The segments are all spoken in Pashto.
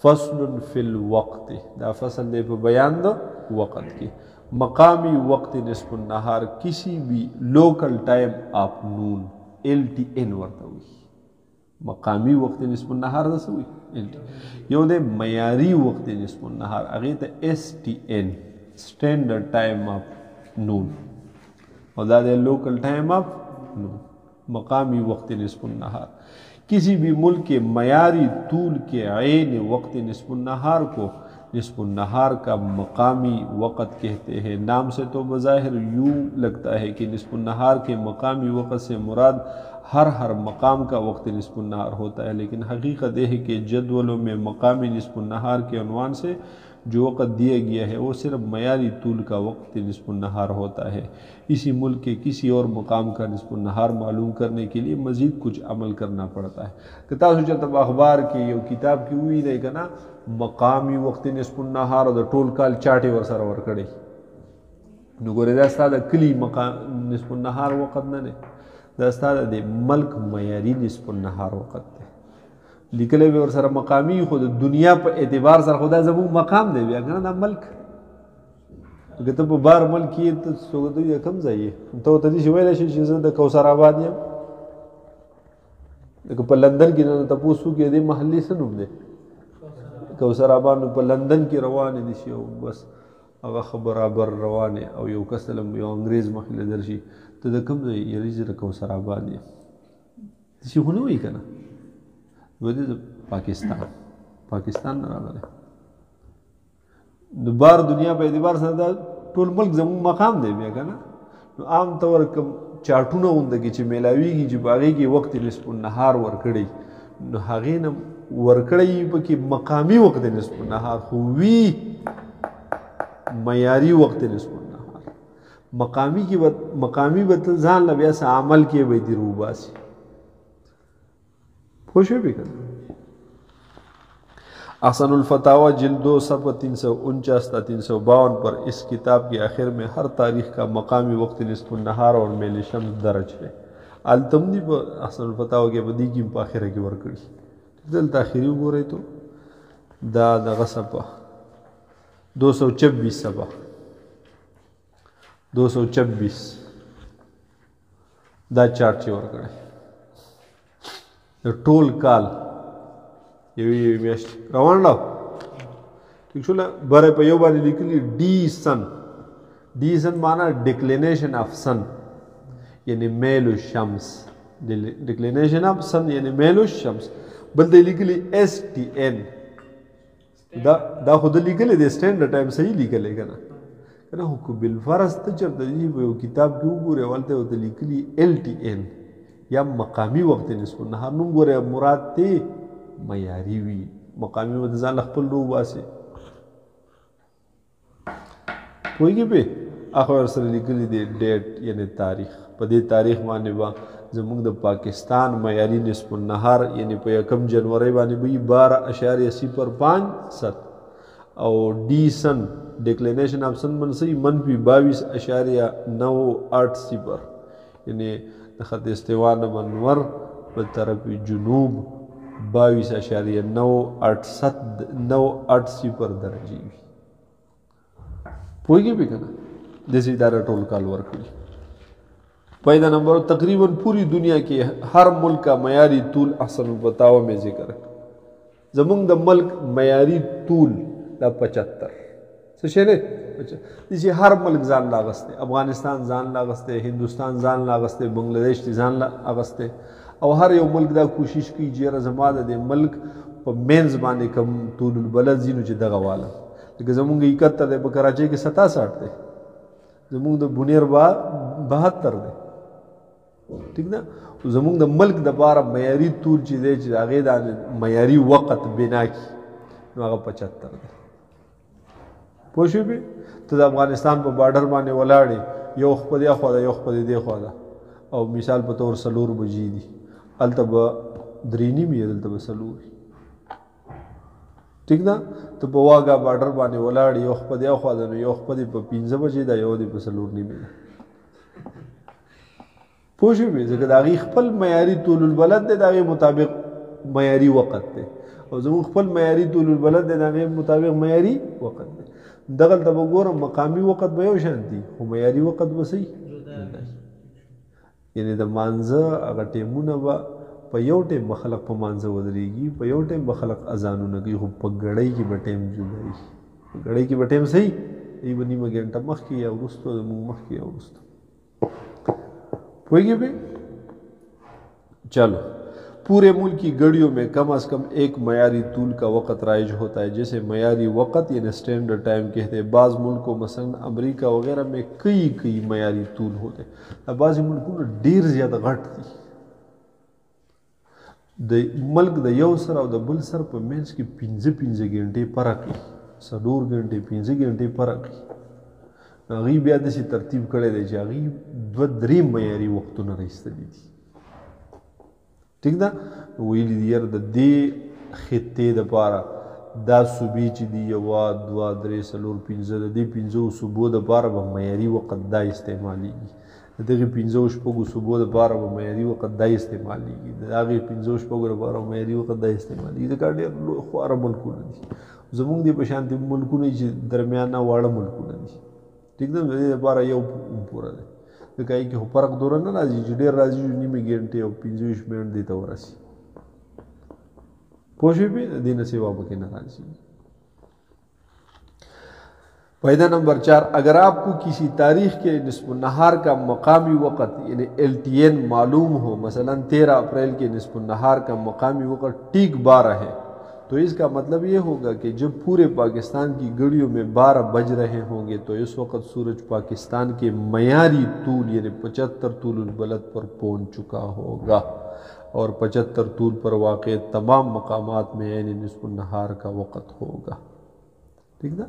فصل فی الوقت، دا فصل دے پہ بیان دا وقت کی. مقامی وقت نصف النہار کسی بھی لوکل ٹائم آپ نون LTN ورته وي. مقامی وقت نصف النهار دا سوي یو دے معیاری وقت نصف النهار هغې ته STN سٹینڈرڈ ٹائم آف نون اور دا دے لوکل ٹائم آف نون. مقامی وقت نصف النهار کسی بھی ملک کے معیاری طول کے عین وقت نصف النهار کو نصف النہار کا مقامی وقت کہتے ہیں. نام سے تو بظاہر یوں لگتا ہے کہ نصف النہار کے مقامی وقت سے مراد ہر مقام کا وقت نصف النہار ہوتا ہے، لیکن حقیقت یہ ہے کہ جدولوں میں مقامی نصف النہار کے عنوان سے جو وقت دیا گیا ہے وہ صرف معیاری طول کا وقت نصف النہار ہوتا ہے. اسی ملک کے کسی اور مقام کا نصف النہار معلوم کرنے کے لیے مزید کچھ عمل کرنا پڑتا ہے. کہ تاسو چلتا اخبار کی یہ کتاب کی ہوئی نہیں کنا مقامی وقت نصف النہار اور ټول کال چاټي ور سره ور کړی نو ګورې دا ستا د کلی مقام نصف النهار وقت نه دی، دا ستا د ملک معیاري نصف النهار وقت دی. لیکلی به ور سره مقامی خو د دنیا په اعتبار سره خو دا زموږ مقام دی بیا که نه دا ملک. که ته په بار ملک یې ته څوک دوی کم ځای یې ته ورته داسې ویلی شي چې زه د کوثر آباد یم. لکه په لندن کې نه تپوس وکړي دې محلې څه نوم دی کوثر آباد نو په لندن کې روانې دي شي او بس هغه ښه برابر روانې او یو کس له یو انګریز مخې له درشي ته د کوم ځای یې زه د کوثر آباد یم داسې خو نه وایي که نه نو دې د پاکستان نه راغلی د بار دنیا په اعتبار سره دا ټول ملک زموږ مقام دی بیا که نه. نو عام طور کوم چاټونه غونده کې چې میلاویږي چې په هغې کې وقت نصف النهار ورکړی نو هغې نه ورکړی پکې مقامی وقت نصف النهار خو وي معیاري وقت نصف النهار. مقامی به ته ځان له بیا څه عمل کې به دې روباسي پوه شوې بې که نه. احسن الفتاوی جلد 2 صفحہ 349 تا 352 پر اس کتاب کے آخر میں ہر تاریخ کا مقامی وقت نصف النہار اور میل شمس درج ہے. التمنی پر احسن الفتاوی کے بدی کی په آخره کې ورکړي دلته آخري وګورئ تو دا دغه صفحه 226 صفحه 226 دا چارت چې ورکړی د ټول کال یوې میاشتې روان لاو ٹھیک شوله بره په یو باندې لیکلي ډي سن معنا ډیکلینیشن آف سن یعنی میل الشمس ډیکلینیشن آف سن یعنی میل الشمس. بل دی لیکلی STN دا خود لیکلی دی سٹینڈرڈ ٹائم صحیح لیکلی که نه خو بالفرض ته چېرته دي په یو کتاب کې وګورې هلته ورته لیکلي LTN یا مقامی وقت نصف النهار نوم ګورې مراد دی معیاري وي مقامی به د ځان له خپل رو وباسي پوهېږې پې هغه ورسره لیکلي دی ډیټ یعنی تاریخ په دې تاریخ باندې به زموږ د پاکستان معیاري نصف النهار یعنی په 1 جنوري باندې به 12.05 او ډي سن ډیکلینیشن آف سن منصی -22.98 یعنی د خط استوا نه منور په طرف جنوب 22.980 درجې وي پوهېږې پې که نه داسې اداره ټول کال ورکړي. پیدا نمبر تقریباً پوری دنیا کے ہر ملک کا معیاری طول احسن الفتاوی میں ذکر ہے. زمونږ د ملک معیاری طول دا 75 څه شی دی داسې هر ملک ځان لا اغستی افغانستان ځان لا اغستی هندوستان ځان لا اغستی بنګلادیش دې ځان لا اغستی او هر یو ملک دا کوشش کوي چې یاره زما د دې ملک په مینځ باندې کوم طول البلد ځي نو چې دغه واله لکه زمونږ 71 دی په کراچۍ کې 67 دی زمونږ د بونیر 72 دی ٹھیک ده زمونږ د ملک د باره معیاري طول چې دی چې هغې دا معیاري وقت بنا کي نو هغه 75 دی پوه شوې پې ته د افغانستان په بارډر باندې ولاړې یو خ په دې خوا ده یو خ په دې خوا ده او مثال په طور 4 بجې دي هلته به 3:30 وي دلته به 4 وي ٹھیک ده ته په واګه بارډر باندې ولاړې یو خ په دې خوا ده نو یو خ په دې په 15 بجې ده یو دې په 4:30 ده پوه شوې ځکه د هغې خپل معیاري طول البلد دی د هغې مطابق معیاري وقت دی او زموږ خپل معیاري طول البلد دی د هغې مطابق معیاري وقت دی دغلته به ګورم مقامي وقت به یو شان دي خو معیاري وقت به صحیح یعنې د مانځه هغه ټیمونه به په یو ټیم به خلک په مانځه ودرېږي په یو ټیم به خلک اذانونه کوي خو په ګړۍ کې به ټیم جدا وي په ګړۍ کې به ټیم صحیح ای به نیمه ګنټه مخکې یا وروسته زموږ مخکې یا وروسته پوهېږې پې چلو पूरे मुल्क की घड़ियों में कम अज़ कम एक मयारी तूल का वक़्त राइज होता है जिसे मयारी वक़्त यानी स्टैंडर्ड टाइम कहते हैं बाज़ मुल्कों मसलन अमेरिका वगैरह में कई मयारी तूल होते हैं बाज़ मुल्कों में ढेर ज़्यादा घट थी د ملک د یو سر او د بل سر په منځ کې 15 غنټې فرق وي 4 غنټې 15 غنټې فرق وي هغې بیا داسې ترتیب کړی دی چې هغې 2-3 معیاري وختونه راایستلي دي ٹھیک ده ویلي دي یاره د دې خطې دپاره دا صوبې چې دي 1 2 3 4 5 د دې 5 صوبو دپاره به معیاري وخت دا استعمالیږي د دغې 5 شپږو صوبو دپاره به معیاري وخت دا استعمالیږي د هغې 5 شپږو دپاره به معیاري وخت دا استعمالیږي ځکه ډېر خواره ملکونه دي زموږ دې په شانتې ملکونه چې درمیانه واړه ملکونه دي ټیک ده د دې دپاره یو پوره دی ځکه هغې کې خو فرق دوره نه راځي چې ډېر راځي چې نیمې ګنټې او 25 منټ دې ته ورسي پوه شوې پې د دې نه سوا پکې نه راځي फायदा नंबर 4 अगर आपको किसी तारीख के निस्फ नहार का मकामी वक़्त यानी LTN मालूम हो मसलन 13 अप्रैल के निस्फ नहार का मकामी वक़्त ठीक 12 है तो इसका मतलब ये होगा कि जब पूरे पाकिस्तान की घड़ियों में 12 बज रहे होंगे तो इस वक्त सूरज पाकिस्तान के मयारी तूल यानी 75 तूल बलद पर पहुँच चुका होगा और 75 तूल पर वाक़ तमाम मकामात में यानी निस्फ नहार का वक़्त होगा ठीक ना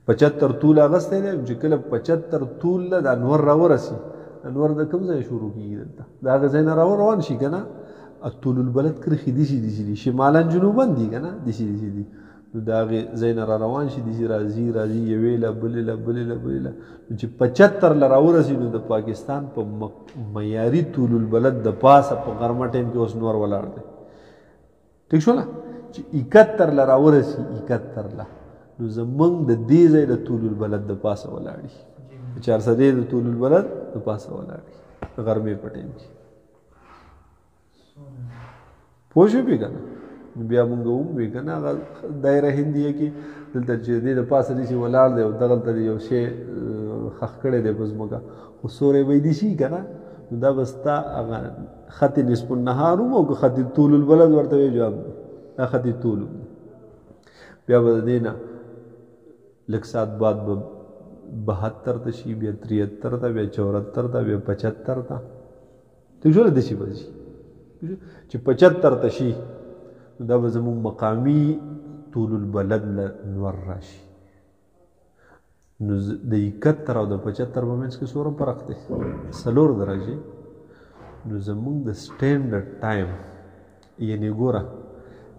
75 طول اغسطی دی چې کله 75 طول د انور راورسي انور د کوم ځای شروع کیږي دلته د هغه ځای نه روان شي که نه طول البلد کرښې دسې دي شمالا جنوبا دي که نه دسې دي نو د هغې ځای نه روان شي دسې راځي یوې له بلې له بلې له بلې له نو چې 75 له راورسي نو د پاکستان په معیاري طول البلد د پاسه په غرمه ټایم کې اوس نور ولاړ دی ټیک شوله چې 71 له راورسي 71 له نو زمونږ د دې ځای د طول البلد د پاسه ولاړي 400 د طول البلد د پاسه ولاړي غرمې په ټایم کې پوه شوې پې که نه بیا مونږ وموې که نه هغه دایره هندیه کې دلته چې دې د پاسه داسې ولاړ دی او دغلته یو شی خښ کړی دی په ځمکه خو سوری به یې دي شي که نه نو دا به ستا هغه خط نصف النهار هم او که خط طول البلد ورته وایي جواب دی دا خط طول بیا به د دې نه لږ ساعت بعد به 72 ته شي بیا 73 ته بیا 74 ته بیا 75 ته ټیک شوله داسې به ځي چې 75 ته شي نو دا به زموږ مقامي طول البلد له نور راشي نو د 71 او د 75 په منځ کې څومره فرق دی 4 درجې نو زموږ د سټینډرډ ټایم یعنې ګوره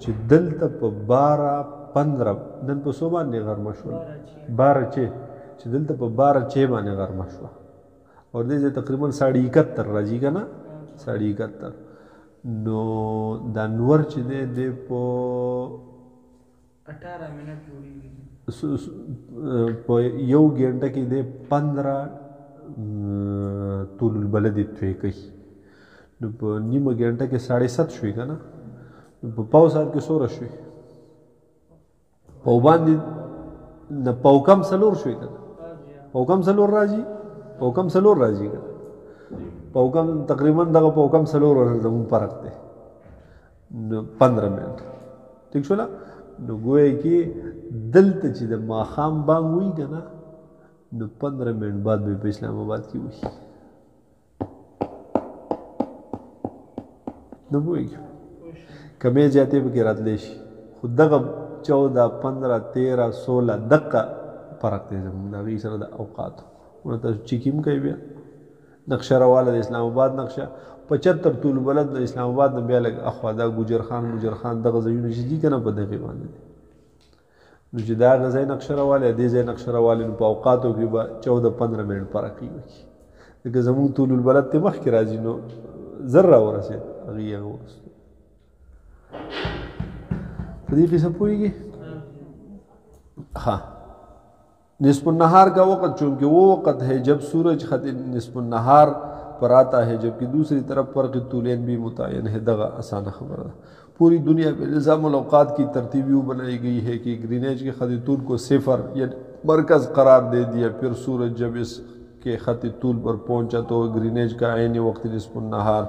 چې دلته په 12-15 نن په څو باندې غرمه شوه 12 چې دلته په 12 باندې غرمه شوه اور دې تقریبا 71 راځي که نه 71 نو دا نور چې دی په 18 منټ جوړېږي په یو ګنټه کې دی 15 طول البلد یې توی کوي نو په نیمه ګنټه کې 7.5 شوي که نه نو په پاو ساعت کې څومره شوي پاو باندې نه پاو کم 4 شوي که نه پاو کم 4 راځي پاو کم 4 راځي که نه پاو کم تقریبا دغه پاو کم 4 زموږ فرق دی نو 15 منټ ټیک شوله نو گویا کې دلته چې د ماښام بانګ وي که نه نو 15 منټ بعد به په اسلام آباد کې وي نه پوهېږي کمې زیاتې پکې راتلی شي خو دغه 14 15 13 16 دقه فرق دی زموږ د هغې سره د اوقاتو نو تاسو چیک هم کوي بیا نقشه رواله د اسلام آباد نقشه 75 طول بلد د اسلام آباد نه بیا لږ اخوا دا ګوجر خان دغه ځایونه چې دي که نه په دغې باندې دي نو چې د هغه ځای نقشه روالی دې ځای نقشه روالی نو په اوقاتو کې به 14-15 منټ فرق وکړي ځکه زموږ طول البلد ته مخکې راځي نو زر راورسېد هغې هغه ورسېد په دې قصه پوهیږي؟ हाँ, निस्फ नहार का वक़्त चूँकि वो वक़्त है जब सूरज ख़त निस्फ नहार पर आता है, जबकि दूसरी तरफ फ़र्क़ तूलैन भी मुतय्यन है। दगा आसान ख़बर है। पूरी दुनिया में निज़ामुल औक़ात की तरतीब यूँ बनाई गई है कि ग्रीनेज के ख़त तूल को सिफ़र या मरकज़ करार दे दिया। फिर सूरज जब इसके ख़त तूल पर पहुँचा तो ग्रीनेज का ऐन वक़्त निस्फ नहार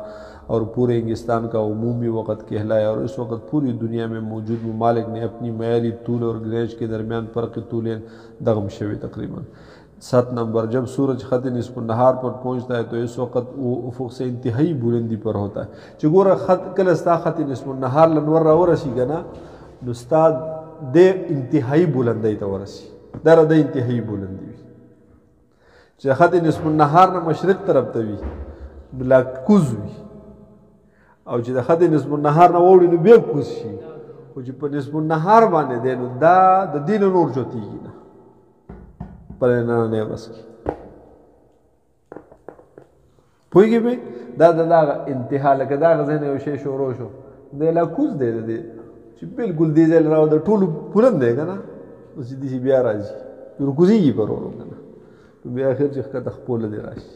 और पूरे इंगिस्तान का उमूमी वक़्त कहलाया। और इस वक़्त पूरी दुनिया में मौजूद ममालिक ने अपनी मयारी तूल और ग्रीनेज के दरमियान फ़र्क़ तूलैन दगम शवे। तकरीबन 7 नंबर, जब सूरज ख़त निस्फ नहार पर पहुँचता है तो इस वक़्त वो उफ़ुक़ से इंतहाई बुलंदी पर होता है। चगोरा ख़त कल स्ता ख़त निस्फ नहार लनवर रसीगा ना नुस्ता दे इंतहाई बुलंदी तवरसी दर दे इंतहाई बुलंदी भी ख़त निस्फ नहार ना मशरिक़ तरफ तवी नुला कुज़वी او چې د خد نصف النهار نه وړي نو بیا کوز شي، خو چې په نصف النهار باندې دی نو دا د دین نور جوتیږي نه په نننۍ ورځ کې. پوهېږې پې دا د دغه انتها لکه دغه ځای نه یو شی شروع شو دی لا کوز دی د دې چې بلکل دې ځای راو د ټولو پلن دی که نه اوس چې داسې بیا را ځي کوزېږي په ورو که نه بیا اخر چې ښکته خپله دی را شي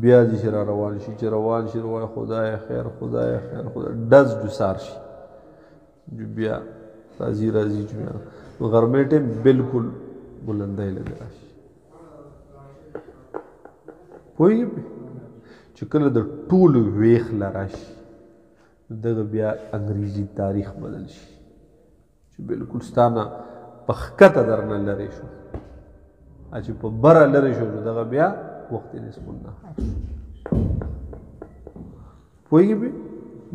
بیا دې چې را روان شي چې روان شي روان خدای خیر خدای خیر خدای ډز جسار شي بیا راځي راځي چې بیا غرمې ټیم بلکل بلندۍ لږ راشي. پوهېږې چې کله د ټولو ویښ له راشي دغه بیا انګریزي تاریخ بدل شي چې بلکل ستا نه په ښکته در نه لرې شو چې په بره لرې شو نو دغه بیا وقت نصف النهار. پوهېږې پې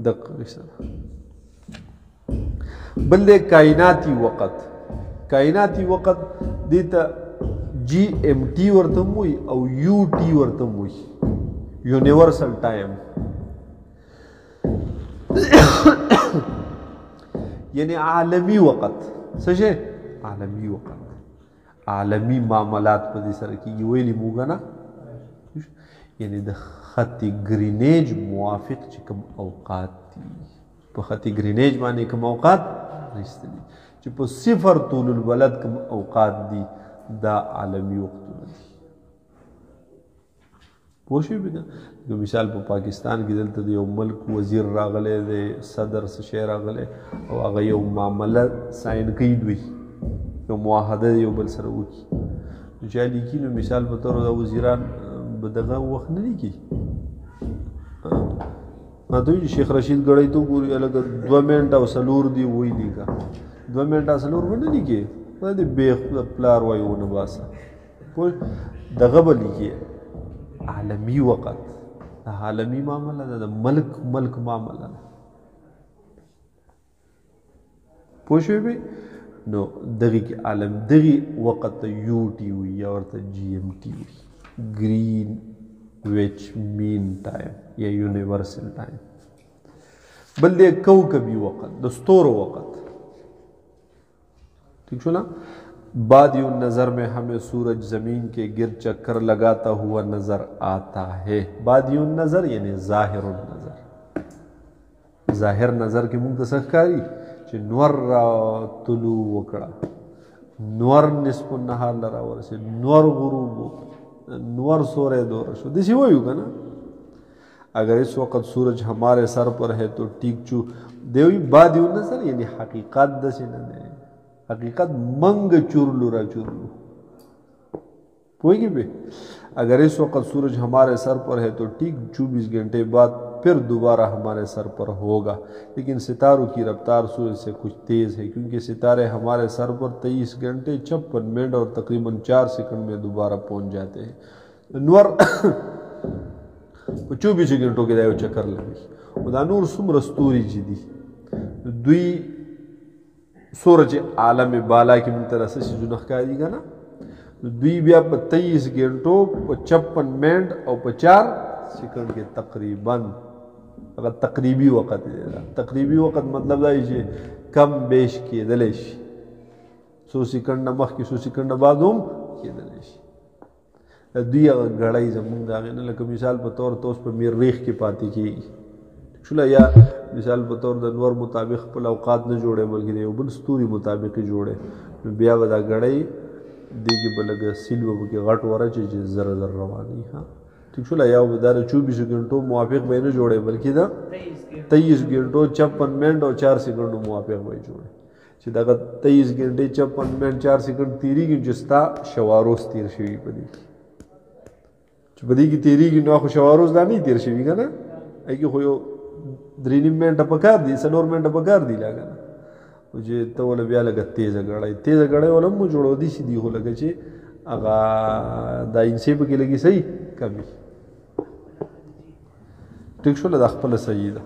دقه قصه ده. بل دی کائناتي وقت. کائناتي وقت دې ته GMT ورته هم وایي او UT ورته هم وایي یونیورسل ټایم یعنی عالمي وقت. څه شی؟ عالمي وقت. عالمي معاملات په دې سره کېږي. ویلي موږ نه یعنی د خط گرینیج موافق چې کوم اوقات دي په خط گرینیج باندې کوم اوقات راستلي چې په صفر طول البلد کوم اوقات دي دا عالمي وختونه دي. پوه شوې بیا مثال په پاکستان کې دلته د یو ملک وزیر راغلی دی صدر څه شی راغلی او هغه یو معامله ساین کوي دوی یو معاهده یو بل سره وکړي نو چې لیکي نو مثال په طور د وزیران دغه وخت نه لیکي دوی شیخ رشید ګړی ته ګوري لکه 2 منټه او څلور دی وایي لیکه 2 منټه څلور به نه لیکي د بیخ پلار وایي ونه باسه پوه دغه به لیکي عالمي وقت د عالمي معامله ده د ملک معامله ده. پوه شوې بې نو دغې کې عالم دغې وقت ته UT وي یا ورته GMT وي ग्रीन विच मीन टाइम या यूनिवर्सल टाइम. बल दे कौकबी वक़्त दस्तूर वक़्त ठीक छो ना. बादियों नज़र में हमें सूरज ज़मीन के गिर चक्कर लगाता हुआ नज़र आता है. बादियों नज़र यानी ज़ाहिर नज़र ज़ाहिर नज़र की मुख्तसकारी چې نور را طلوع وکړه نور نصف النهار لرا ورسې نور غروب نور سورے دور شو دسی وایو که نه. اگر اس وقت سورج ہمارے سر پر ہے تو ٹھیک چو دیوی بادی نظر یعنی حقیقت دسی نه دی حقیقت منگ چورلو را چورلو. پوئیږي به اگر اس وقت سورج ہمارے سر پر ہے تو ٹھیک 24 گھنٹے بعد پھر دوبارہ ہمارے سر پر ہوگا. لیکن ستاروں کی رفتار سورج سے کچھ تیز ہے کیونکہ ستارے ہمارے سر پر 23 گھنٹے 56 منٹ اور تقریباً 4 سیکنڈ میں دوبارہ پہنچ جاتے ہیں. نور 24 گھنٹوں کې دا یو چکر لګي او دا نور څومره ستوري چې دي دوی سورج عالم بالا کې موږ ته څه شیزونه ښکاري که نه دوی بیا په 23 घंटों په 56 منٹ او په 4 سیکنڈ کې تقریباً هغه تقریبي وخت دی. تقریبي وخت مطلب دا چې کم بیش کېدلی شي 100 سیکنډ مخکې 100 سیکنډ بعد هم کېدلی شي. دوی هغه ګړی زمونږ د هغې نه لکه مثال په طور ته اوس په مریخ کې پاتې کېږي شوله یا مثال په تور د نور مطابق خپل اوقات نه جوړې بلکې د یو بل ستوري مطابق جوړې نو بیا به دا غړی دیږي په لږ سیل به کې غټ ورچې چې زره زره رواني ها ٹھیک شو یا به دا 24 غنټو موافق به نه جوړې بلکې دا 23 غنټو 56 منټ او 4 سکندو موافق به جوړې چې دا 23 غنټې 56 منټ 4 سکند تیریږي چې ستا شواروز تیر شوی پدې چې پدې کې تیریږي نو خو شواروز دا نه تیر شوی کنه ایږي خو یو 3 منټه پکار دي 4 منټه پکار دي لاګه چې ته ول بیا لګ تیز غړای ولم جوړو دي شي دی خو لګ چې اغه دا انسیب کې لګي صحیح کمی ټیک شو له خپل صحیح ده